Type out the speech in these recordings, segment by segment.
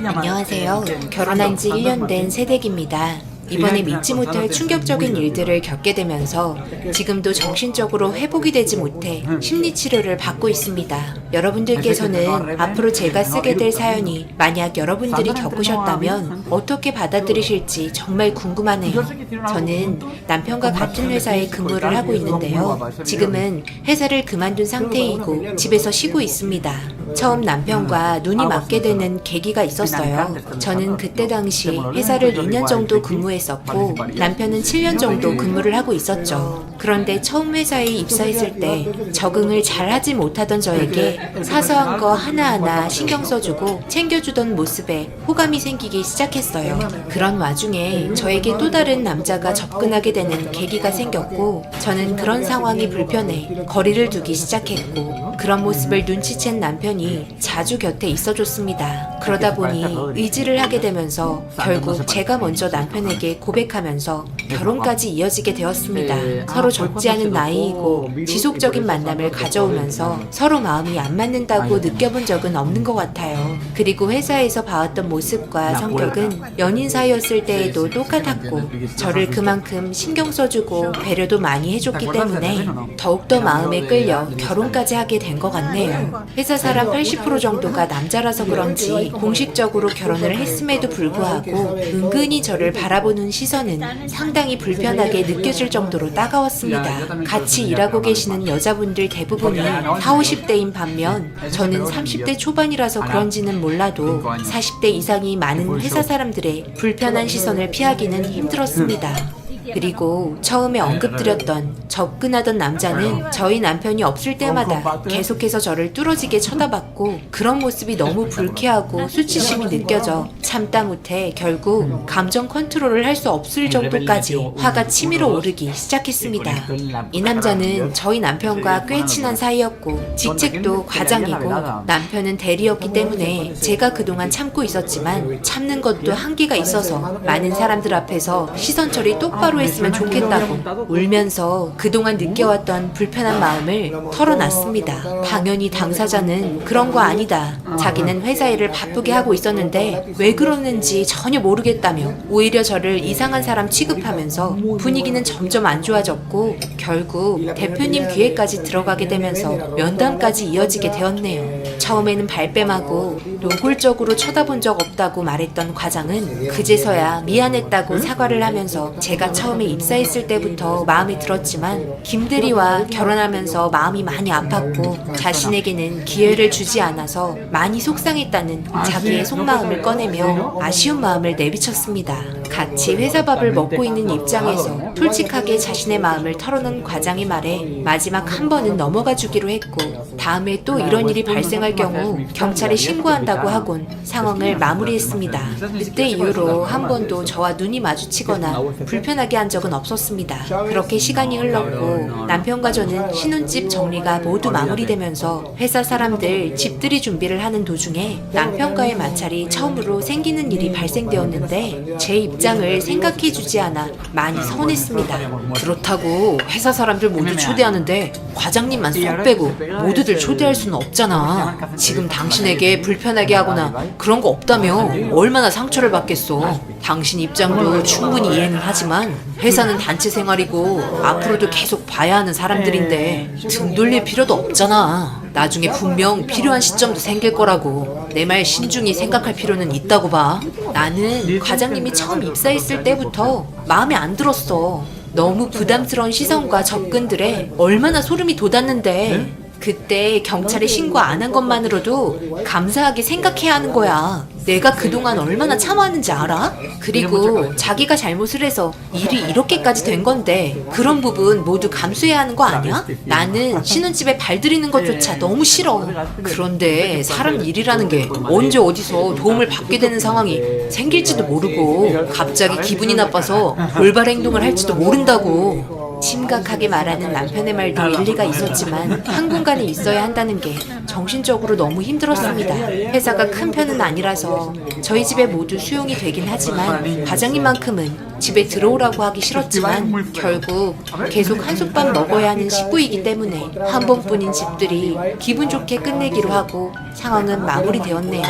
안녕하세요. 결혼한 지 1년 된 새댁입니다. 이번에 믿지 못할 충격적인 일들을 겪게 되면서 지금도 정신적으로 회복이 되지 못해 심리치료를 받고 있습니다. 여러분들께서는 앞으로 제가 쓰게 될 사연이 만약 여러분들이 겪으셨다면 어떻게 받아들이실지 정말 궁금하네요. 저는 남편과 같은 회사에 근무를 하고 있는데요. 지금은 회사를 그만둔 상태이고 집에서 쉬고 있습니다. 처음 남편과 눈이 맞게 되는 계기가 있었어요. 저는 그때 당시 회사를 2년 정도 근무했었고 남편은 7년 정도 근무를 하고 있었죠. 그런데 처음 회사에 입사했을 때 적응을 잘 하지 못하던 저에게 사소한 거 하나하나 신경 써주고 챙겨주던 모습에 호감이 생기기 시작했어요. 그런 와중에 저에게 또 다른 남자가 접근하게 되는 계기가 생겼고 저는 그런 상황이 불편해 거리를 두기 시작했고 그런 모습을 눈치챈 남편이 자주 곁에 있어줬습니다. 그러다 보니 의지를 하게 되면서 결국 제가 먼저 남편에게 고백하면서 결혼까지 이어지게 되었습니다. 서로 적지 않은 나이이고 지속적인 만남을 가져오면서 서로 마음이 안 맞는다고 느껴본 적은 없는 것 같아요. 그리고 회사에서 봐왔던 모습과 성격은 연인 사이였을 때에도 똑같았고 저를 그만큼 신경 써주고 배려도 많이 해줬기 때문에 더욱더 마음에 끌려 결혼까지 하게 된 것 같네요. 회사 사람 80% 정도가 남자라서 그런지 공식적으로 결혼을 했음에도 불구하고 은근히 저를 바라보는 시선은 상당히 불편하게 느껴질 정도로 따가웠습니다. 같이 일하고 계시는 여자분들 대부분이 40, 50대인 반면 저는 30대 초반이라서 그런지는 몰라도 40대 이상이 많은 회사 사람들의 불편한 시선을 피하기는 힘들었습니다. 그리고 처음에 언급드렸던 접근하던 남자는 저희 남편이 없을 때마다 계속해서 저를 뚫어지게 쳐다봤고 그런 모습이 너무 불쾌하고 수치심이 느껴져 참다 못해 결국 감정 컨트롤을 할 수 없을 정도까지 화가 치밀어 오르기 시작했습니다. 이 남자는 저희 남편과 꽤 친한 사이였고 직책도 과장이고 남편은 대리였기 때문에 제가 그동안 참고 있었지만 참는 것도 한계가 있어서 많은 사람들 앞에서 시선 처리 똑바로 했으면 좋겠다고 울면서 그동안 느껴왔던 불편한 마음을 털어놨습니다. 당연히 당사자는 그런 거 아니다. 자기는 회사 일을 바쁘게 하고 있었는데 왜 그러는지 전혀 모르겠다며 오히려 저를 이상한 사람 취급하면서 분위기는 점점 안 좋아졌고 결국 대표님 귀에까지 들어가게 되면서 면담까지 이어지게 되었네요. 처음에는 발뺌하고 노골적으로 쳐다본 적 없다고 말했던 과장은 그제서야 미안했다고 사과를 하면서 제가 처음에 입사했을 때부터 마음에 들었지만 김대리와 결혼하면서 마음이 많이 아팠고 자신에게는 기회를 주지 않아서 많이 속상했다는 자기의 속마음을 꺼내며 아쉬운 마음을 내비쳤습니다. 같이 회사 밥을 먹고 있는 입장에서 솔직하게 자신의 마음을 털어놓은 과장의 말에 마지막 한 번은 넘어가 주기로 했고 다음에 또 이런 일이 발생할 경우 경찰에 신고한다고 하곤 상황을 마무리했습니다. 그때 이후로 한 번도 저와 눈이 마주치거나 불편하게 한 적은 없었습니다. 그렇게 시간이 흘렀고 남편과 저는 신혼집 정리가 모두 마무리되면서 회사 사람들 집들이 준비를 하는 도중에 남편과의 마찰이 처음으로 생기는 일이 발생되었는데 제 입장을 생각해주지 않아 많이 서운했습니다. 그렇다고 회사 사람들 모두 초대하는데 과장님만 쏙 빼고 모두들 초대할 수는 없잖아. 지금 당신에게 불편하게 하거나 그런 거 없다며 얼마나 상처를 받겠어. 당신 입장도 충분히 이해는 하지만 회사는 단체 생활이고 앞으로도 계속 봐야 하는 사람들인데 등 돌릴 필요도 없잖아. 나중에 분명 필요한 시점도 생길 거라고. 내 말 신중히 생각할 필요는 있다고 봐. 나는 과장님이 처음 입사했을 때부터 마음에 안 들었어. 너무 부담스러운 시선과 접근들에 얼마나 소름이 돋았는데 그때 경찰에 신고 안 한 것만으로도 감사하게 생각해야 하는 거야. 내가 그동안 얼마나 참아왔는지 알아? 그리고 자기가 잘못을 해서 일이 이렇게까지 된 건데 그런 부분 모두 감수해야 하는 거 아니야? 나는 신혼집에 발들이는 것조차 너무 싫어. 그런데 사람 일이라는 게 언제 어디서 도움을 받게 되는 상황이 생길지도 모르고 갑자기 기분이 나빠서 올바른 행동을 할지도 모른다고. 심각하게 말하는 남편의 말도 일리가 있었지만 한 공간에 있어야 한다는 게 정신적으로 너무 힘들었습니다. 회사가 큰 편은 아니라서 저희 집에 모두 수용이 되긴 하지만 과장님만큼은 집에 들어오라고 하기 싫었지만 결국 계속 한솥밥 먹어야 하는 식구이기 때문에 한 번뿐인 집들이 기분 좋게 끝내기로 하고 상황은 마무리되었네요.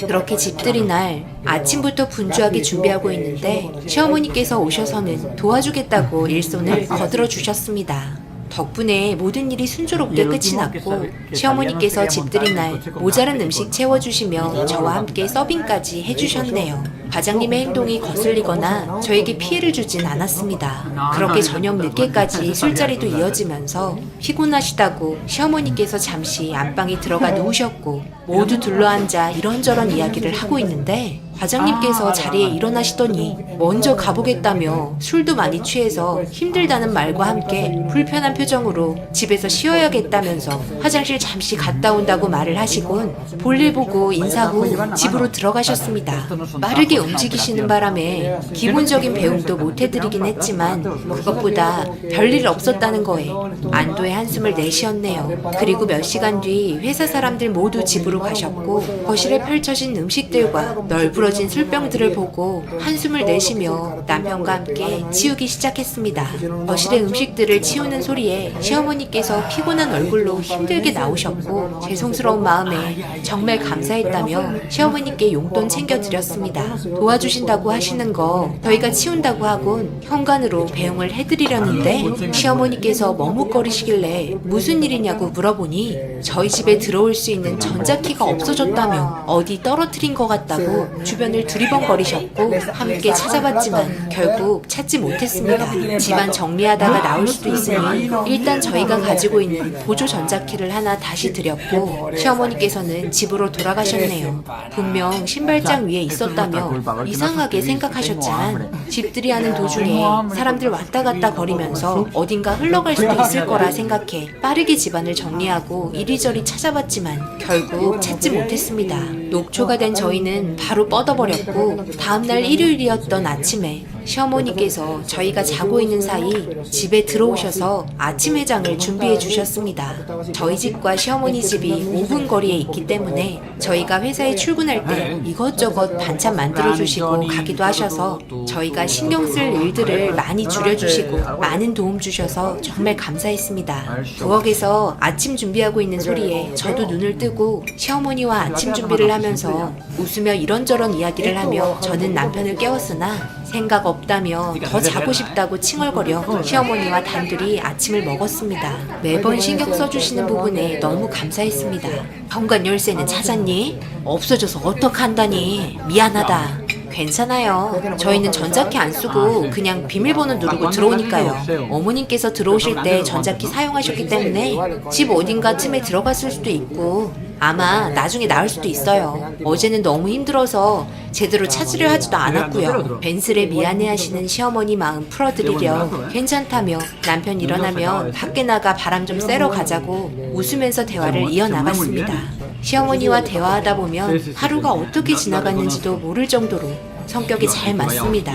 그렇게 집들이 날 아침부터 분주하게 준비하고 있는데 시어머니께서 오셔서는 도와주겠다고 일손을 거들어 주셨습니다. 덕분에 모든 일이 순조롭게 끝이 났고 시어머니께서 집들이 날 모자란 음식 채워주시며 저와 함께 서빙까지 해주셨네요. 과장님의 행동이 거슬리거나 저에게 피해를 주진 않았습니다. 그렇게 저녁 늦게까지 술자리도 이어지면서 피곤하시다고 시어머니께서 잠시 안방에 들어가 누우셨고 모두 둘러앉아 이런저런 이야기를 하고 있는데 과장님께서 자리에 일어나시더니 먼저 가보겠다며 술도 많이 취해서 힘들다는 말과 함께 불편한 표정으로 집에서 쉬어야겠다면서 화장실 잠시 갔다 온다고 말을 하시곤 볼일 보고 인사 후 집으로 들어가셨습니다. 빠르게 움직이시는 바람에 기본적인 배움도 못 해드리긴 했지만 그것보다 별일 없었다는 거에 안도의 한숨을 내쉬었네요. 그리고 몇 시간 뒤 회사 사람들 모두 집으로 가셨고 거실에 펼쳐진 음식들과 널브러진 술병들을 보고 한숨을 내쉬며 남편과 함께 치우기 시작했습니다. 거실의 음식들을 치우는 소리에 시어머니께서 피곤한 얼굴로 힘들게 나오셨고 죄송스러운 마음에 정말 감사했다며 시어머니께 용돈 챙겨드렸습니다. 도와주신다고 하시는 거 저희가 치운다고 하곤 현관으로 배웅을 해드리려는데 시어머니께서 머뭇거리시길래 무슨 일이냐고 물어보니 저희 집에 들어올 수 있는 전자키가 없어졌다며 어디 떨어뜨린 것 같다고 주변을 두리번거리셨고 함께 찾아봤지만 결국 찾지 못했습니다. 집안 정리하다가 나올 수도 있으니 일단 저희가 가지고 있는 보조 전자키를 하나 다시 드렸고 시어머니께서는 집으로 돌아가셨네요. 분명 신발장 위에 있었다며 이상하게 생각하셨지만 집들이 하는 도중에 사람들 왔다 갔다 거리면서 어딘가 흘러갈 수도 있을 거라 생각해 빠르게 집안을 정리하고 이리저리 찾아봤지만 결국 찾지 못했습니다. 녹초가 된 저희는 바로 뻗어버렸고 다음날 일요일이었던 아침에 시어머니께서 저희가 자고 있는 사이 집에 들어오셔서 아침 해장을 준비해 주셨습니다. 저희 집과 시어머니 집이 5분 거리에 있기 때문에 저희가 회사에 출근할 때 이것저것 반찬 만들어 주시고 가기도 하셔서 저희가 신경 쓸 일들을 많이 줄여주시고 많은 도움 주셔서 정말 감사했습니다. 부엌에서 아침 준비하고 있는 소리에 저도 눈을 뜨고 시어머니와 아침 준비를 하면서 웃으며 이런저런 이야기를 하며 저는 남편을 깨웠으나 생각 없다며 더 자고 싶다고 칭얼거려 시어머니와 단둘이 아침을 먹었습니다. 매번 신경 써주시는 부분에 너무 감사했습니다. 현관 열쇠는 찾았니? 없어져서 어떡한다니. 미안하다. 괜찮아요. 저희는 전자키 안 쓰고 그냥 비밀번호 누르고 들어오니까요. 어머님께서 들어오실 때 전자키 사용하셨기 때문에 집 어딘가 틈에 들어갔을 수도 있고 아마 나중에 나올 수도 있어요. 어제는 너무 힘들어서 제대로 찾으려 하지도 않았고요. 벤슬에 미안해하시는 시어머니 마음 풀어드리려 괜찮다며 남편 일어나면 밖에 나가 바람 좀 쐬러 가자고 웃으면서 대화를 이어나갔습니다. 시어머니와 대화하다 보면 하루가 어떻게 지나갔는지도 모를 정도로 성격이 잘 맞습니다.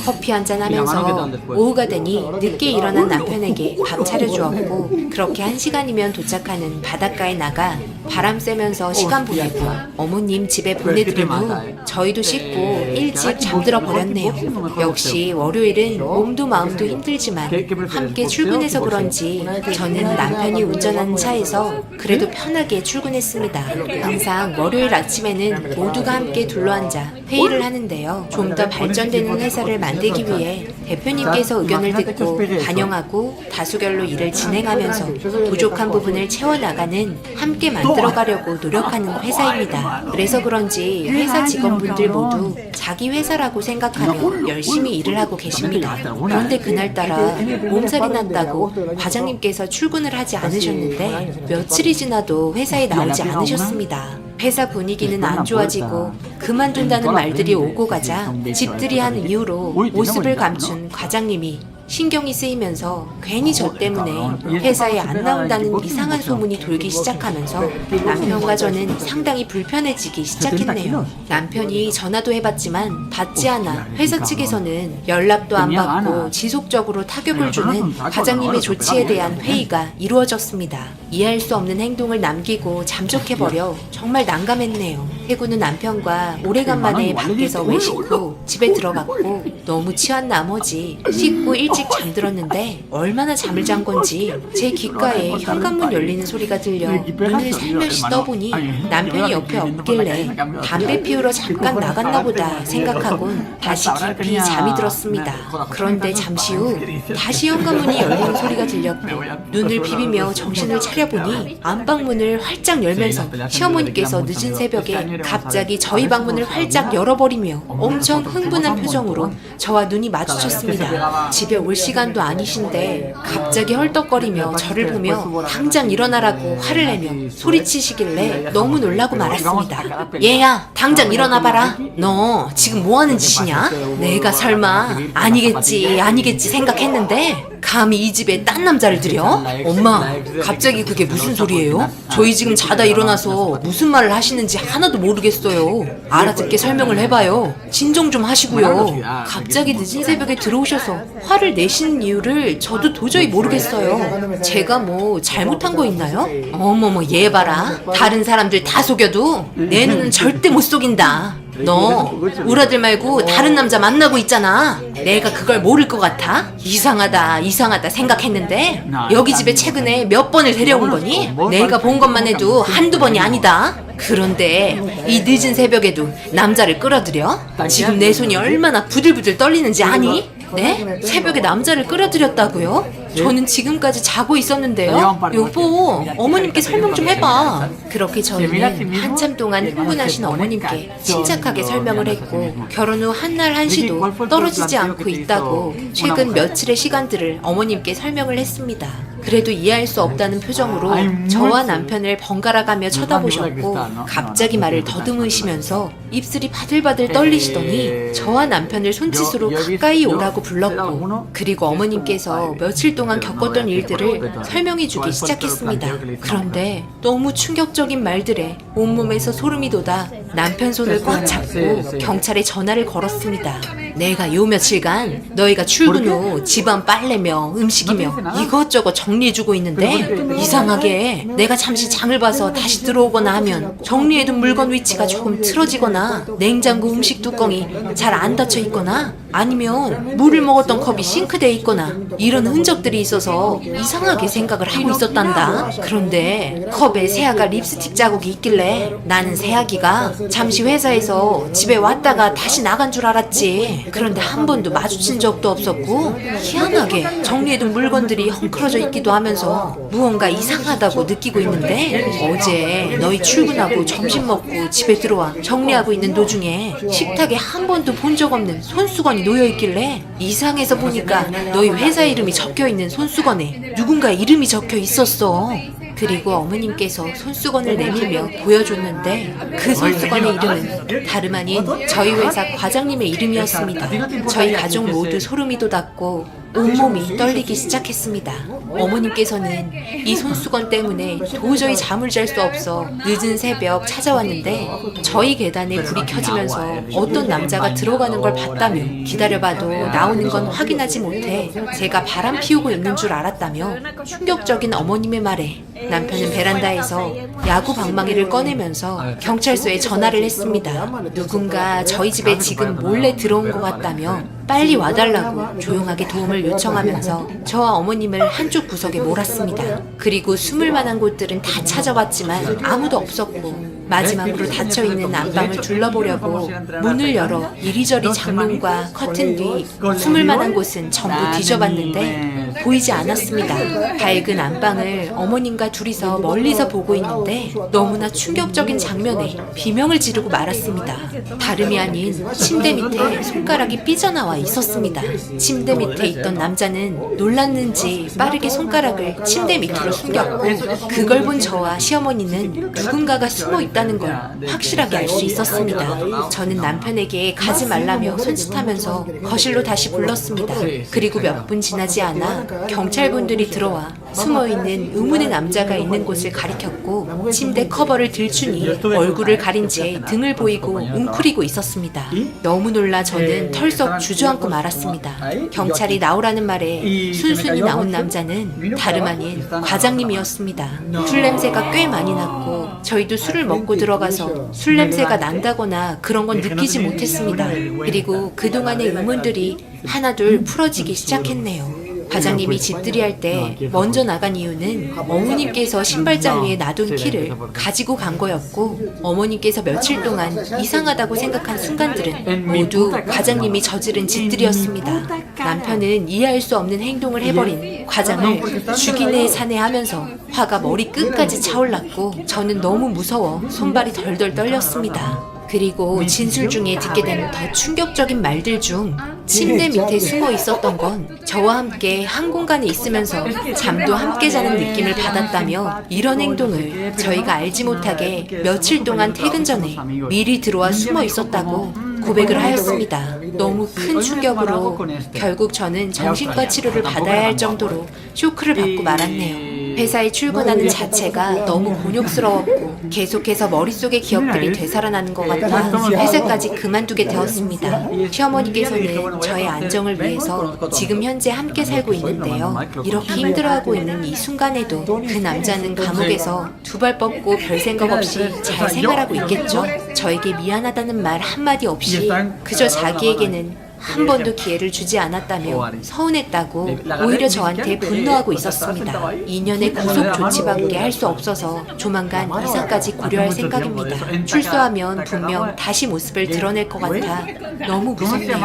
커피 한잔 하면서 오후가 되니 늦게 일어난 남편에게 밥 차려주었고 그렇게 1시간이면 도착하는 바닷가에 나가 바람 쐬면서 시간 보내고 어머님 집에 보내드린 후 저희도 씻고 일찍 잠들어 버렸네요. 역시 월요일은 몸도 마음도 힘들지만 함께 출근해서 그런지 저는 남편이 운전하는 차에서 그래도 편하게 출근했습니다. 항상 월요일 아침에는 모두가 함께 둘러앉아 회의를 하는데요. 좀 더 발전되는 회사를 만들기 위해 대표님께서 의견을 듣고 반영하고 다수결로 일을 진행하면서 부족한 부분을 채워나가는 함께 만들어가려고 노력하는 회사입니다. 그래서 그런지 회사 직원분들 모두 자기 회사라고 생각하며 열심히 일을 하고 계십니다. 그런데 그날따라 몸살이 났다고 과장님께서 출근을 하지 않으셨는데 며칠이 지나도 회사에 나오지 않으셨습니다. 회사 분위기는 안 좋아지고 그만둔다는 말들이 오고 가자 집들이 한 이후로 모습을 감춘 과장님이 신경이 쓰이면서 괜히 저 때문에 회사에 안 나온다는 이상한 소문이 돌기 시작하면서 남편과 저는 상당히 불편해지기 시작했네요. 남편이 전화도 해봤지만 받지 않아 회사 측에서는 연락도 안 받고 지속적으로 타격을 주는 과장님의 조치에 대한 회의가 이루어졌습니다. 이해할 수 없는 행동을 남기고 잠적해버려 정말 난감했네요. 해구는 남편과 오래간만에 밖에서 외식 후 집에 들어갔고 너무 취한 나머지 씻고 일찍 잠들었는데 얼마나 잠을 잔 건지 제 귓가에 현관문 열리는 소리가 들려 눈을 살며시 떠보니 남편이 옆에 없길래 담배 피우러 잠깐 나갔나 보다 생각하곤 다시 깊이 잠이 들었습니다. 그런데 잠시 후 다시 현관문이 열리는 소리가 들렸고 눈을 비비며 정신을 차려보니 안방문을 활짝 열면서 시어머니께서 늦은 새벽에 갑자기 저희 방문을 활짝 열어버리며 엄청 흥분한 표정으로 저와 눈이 마주쳤습니다. 집에 올 시간도 아니신데 갑자기 헐떡거리며 저를 보며 당장 일어나라고 화를 내며 소리치시길래 너무 놀라고 말았습니다. 얘야, 당장 일어나봐라. 너 지금 뭐하는 짓이냐? 내가 설마 아니겠지 생각했는데 감히 이 집에 딴 남자를 들여? 엄마, 갑자기 그게 무슨 소리예요? 저희 지금 자다 일어나서 무슨 말을 하시는지 하나도 모르겠어요. 알아듣게 설명을 해봐요. 진정 좀 하시고요. 갑자기 늦은 새벽에 들어오셔서 화를 내시는 이유를 저도 도저히 모르겠어요. 제가 뭐 잘못한 거 있나요? 어머머, 얘 봐라. 다른 사람들 다 속여도 내 눈은 절대 못 속인다. 너 우라들 말고 다른 남자 만나고 있잖아. 내가 그걸 모를 것 같아? 이상하다 생각했는데 여기 집에 최근에 몇 번을 데려온 거니? 내가 본 것만 해도 한두 번이 아니다. 그런데 이 늦은 새벽에도 남자를 끌어들여? 지금 내 손이 얼마나 부들부들 떨리는지 아니? 네? 새벽에 남자를 끌어들였다고요? 저는 지금까지 자고 있었는데요. 여보, 어머님께 설명 좀 해봐. 그렇게 저희는 한참 동안 흥분하신 어머님께 침착하게 설명을 했고 결혼 후 한날 한시도 떨어지지 않고 있다고 최근 며칠의 시간들을 어머님께 설명을 했습니다. 그래도 이해할 수 없다는 표정으로 저와 남편을 번갈아가며 쳐다보셨고 갑자기 말을 더듬으시면서 입술이 바들바들 떨리시더니 저와 남편을 손짓으로 가까이 오라고 불렀고 그리고 어머님께서 며칠 동안 겪었던 일들을 설명해주기 시작했습니다. 그런데 너무 충격적인 말들에 온몸에서 소름이 돋아 남편 손을 꽉 잡고 경찰에 전화를 걸었습니다. 내가 요 며칠간 너희가 출근 후 집안 빨래며 음식이며 이것저것 정리해주고 있는데 이상하게 내가 잠시 장을 봐서 다시 들어오거나 하면 정리해둔 물건 위치가 조금 틀어지거나 냉장고 음식 뚜껑이 잘 안 닫혀 있거나 아니면 물을 먹었던 컵이 싱크대에 있거나 이런 흔적들이 있어서 이상하게 생각을 하고 있었단다. 그런데 컵에 세아가 립스틱 자국이 있길래 나는 세아기가 잠시 회사에서 집에 왔다가 다시 나간 줄 알았지. 그런데 한 번도 마주친 적도 없었고 희한하게 정리해둔 물건들이 헝클어져 있기도 하면서 무언가 이상하다고 느끼고 있는데 어제 너희 출근하고 점심 먹고 집에 들어와 정리하고 있는 도중에 식탁에 한 번도 본 적 없는 손수건이 놓여있길래 이상해서 보니까 너희 회사 이름이 적혀있는 손수건에 누군가의 이름이 적혀 있었어. 그리고 어머님께서 손수건을 내밀며 보여줬는데 그 손수건의 이름은 다름 아닌 저희 회사 과장님의 이름이었습니다. 저희 가족 모두 소름이 돋았고 온몸이 떨리기 시작했습니다. 어머님께서는 이 손수건 때문에 도저히 잠을 잘 수 없어 늦은 새벽 찾아왔는데 저희 계단에 불이 켜지면서 어떤 남자가 들어가는 걸 봤다며 기다려봐도 나오는 건 확인하지 못해 제가 바람 피우고 있는 줄 알았다며 충격적인 어머님의 말에 남편은 베란다에서 야구 방망이를 꺼내면서 경찰서에 전화를 했습니다. 누군가 저희 집에 지금 몰래 들어온 것 같다며 빨리 와달라고 조용하게 도움을 요청하면서 저와 어머님을 한쪽 구석에 몰았습니다. 그리고 숨을 만한 곳들은 다 찾아봤지만 아무도 없었고 마지막으로 닫혀있는 안방을 둘러보려고 문을 열어 이리저리 장롱과 커튼 뒤 숨을 만한 곳은 전부 뒤져봤는데 보이지 않았습니다. 밝은 안방을 어머님과 둘이서 멀리서 보고 있는데 너무나 충격적인 장면에 비명을 지르고 말았습니다. 다름이 아닌 침대 밑에 손가락이 삐져나와 있었습니다. 침대 밑에 있던 남자는 놀랐는지 빠르게 손가락을 침대 밑으로 숨겼고 그걸 본 저와 시어머니는 누군가가 숨어 있다는 걸 확실하게 알 수 있었습니다. 저는 남편에게 가지 말라며 손짓하면서 거실로 다시 불렀습니다. 그리고 몇 분 지나지 않아 경찰분들이 들어와 숨어있는 의문의 남자가 있는 곳을 가리켰고 침대 커버를 들추니 얼굴을 가린 채 등을 보이고 웅크리고 있었습니다. 너무 놀라 저는 털썩 주저앉고 말았습니다. 경찰이 나오라는 말에 순순히 나온 남자는 다름 아닌 과장님이었습니다. 술 냄새가 꽤 많이 났고 저희도 술을 먹고 들어가서 술 냄새가 난다거나 그런 건 느끼지 못했습니다. 그리고 그동안의 의문들이 하나둘 풀어지기 시작했네요. 과장님이 집들이 할 때 먼저 나간 이유는 어머님께서 신발장 위에 놔둔 키를 가지고 간 거였고 어머님께서 며칠 동안 이상하다고 생각한 순간들은 모두 과장님이 저지른 짓들이었습니다. 남편은 이해할 수 없는 행동을 해버린 과장을 죽이네 사네 하면서 화가 머리 끝까지 차올랐고 저는 너무 무서워 손발이 덜덜 떨렸습니다. 그리고 진술 중에 듣게 되는 더 충격적인 말들 중 침대 밑에 숨어 있었던 건 저와 함께 한 공간에 있으면서 잠도 함께 자는 느낌을 받았다며 이런 행동을 저희가 알지 못하게 며칠 동안 퇴근 전에 미리 들어와 숨어 있었다고 고백을 하였습니다. 너무 큰 충격으로 결국 저는 정신과 치료를 받아야 할 정도로 쇼크를 받고 말았네요. 회사에 출근하는 자체가 너무 곤욕스러웠고 계속해서 머릿속의 기억들이 되살아나는 것 같아 회사까지 그만두게 되었습니다. 시어머니께서는 저의 안정을 위해서 지금 현재 함께 살고 있는데요. 이렇게 힘들어하고 있는 이 순간에도 그 남자는 감옥에서 두 발 뻗고 별 생각 없이 잘 생활하고 있겠죠. 저에게 미안하다는 말 한마디 없이 그저 자기에게는 한 번도 기회를 주지 않았다며 서운했다고 오히려 저한테 분노하고 있었습니다. 2년의 구속 조치밖에 할 수 없어서 조만간 이사까지 고려할 생각입니다. 출소하면 분명 다시 모습을 드러낼 것 같아 너무 무섭네요.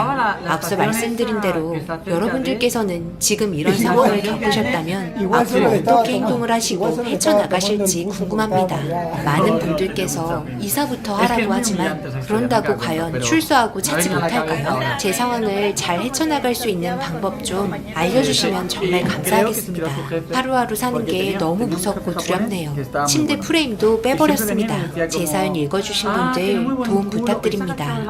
앞서 말씀드린 대로 여러분들께서는 지금 이런 상황을 겪으셨다면 앞으로 어떻게 행동을 하시고 헤쳐나가실지 궁금합니다. 많은 분들께서 이사부터 하라고 하지만 그런다고 과연 출소하고 찾지 못할까요? 제 상황을 잘 헤쳐나갈 수 있는 방법 좀 알려주시면 정말 감사하겠습니다. 하루하루 사는 게 너무 무섭고 두렵네요. 침대 프레임도 빼버렸습니다. 제 사연 읽어주신 분들 도움 부탁드립니다.